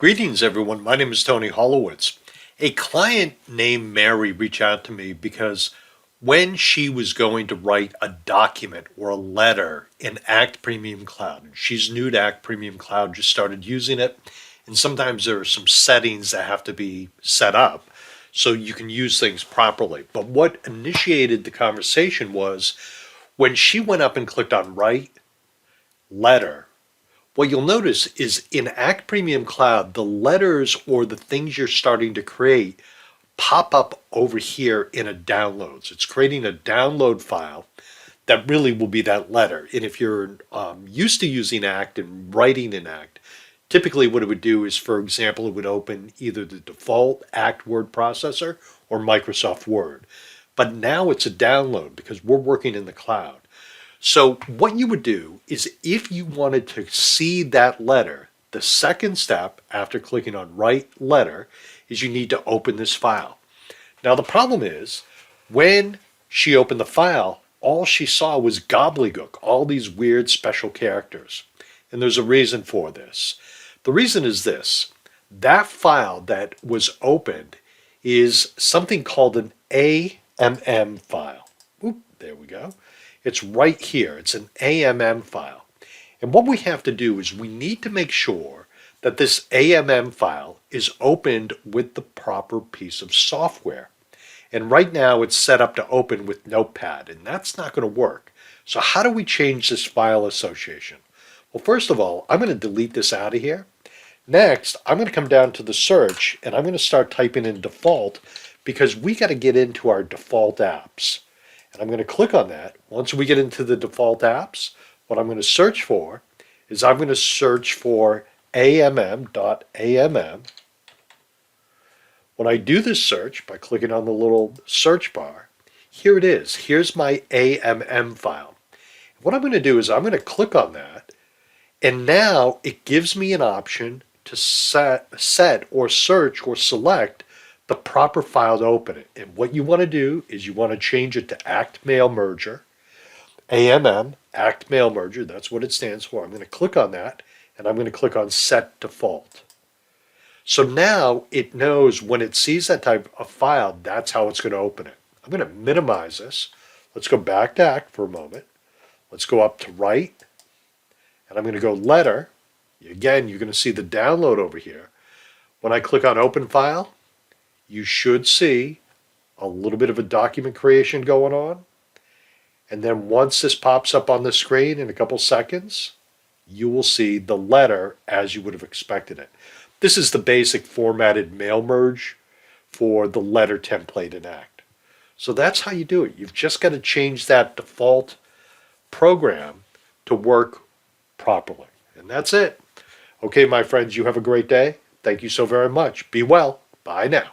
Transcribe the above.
Greetings, everyone. My name is Tony Holowitz. A client named Mary reached out to me because when she was going to write a document or a letter in Act Premium Cloud, and she's new to Act Premium Cloud, just started using it, and sometimes there are some settings that have to be set up so you can use things properly. But what initiated the conversation was when she went up and clicked on Write Letter. What you'll notice is in Act Premium Cloud, the letters or the things you're starting to create pop up over here in a downloads. It's creating a download file that really will be that letter. And if you're used to using Act and writing in Act, typically what it would do is, for example, it would open either the default Act word processor or Microsoft Word. But now it's a download because we're working in the cloud. So what you would do is if you wanted to see that letter, the second step after clicking on Write Letter is you need to open this file. Now the problem is when she opened the file, all she saw was gobbledygook, all these weird special characters. And there's a reason for this. The reason is this. That file that was opened is something called an AMM file. Oop, there we go. It's right here. It's an AMM file. And what we have to do is we need to make sure that this AMM file is opened with the proper piece of software. And right now it's set up to open with Notepad, and that's not going to work. So how do we change this file association? Well, first of all, I'm going to delete this out of here. Next, I'm going to come down to the search, and I'm going to start typing in default because we got to get into our default apps. And I'm going to click on that. Once we get into the default apps, what I'm going to search for is I'm going to search for amm.amm. When I do this search by clicking on the little search bar, here it is. Here's my AMM file. What I'm going to do is I'm going to click on that, and now it gives me an option to set or search or select the proper file to open it. And what you want to do is you want to change it to Act Mail Merger, AMM, Act Mail Merger, that's what it stands for. I'm going to click on that, and I'm going to click on Set Default. So now it knows when it sees that type of file, that's how it's going to open it. I'm going to minimize this. Let's go back to Act for a moment. Let's go up to Write, and I'm going to go Letter. Again, you're going to see the download over here. When I click on Open File, you should see a little bit of a document creation going on. And then once this pops up on the screen in a couple seconds, you will see the letter as you would have expected it. This is the basic formatted mail merge for the letter template in Act. So that's how you do it. You've just got to change that default program to work properly. And that's it. Okay, my friends, you have a great day. Thank you so very much. Be well. Bye now.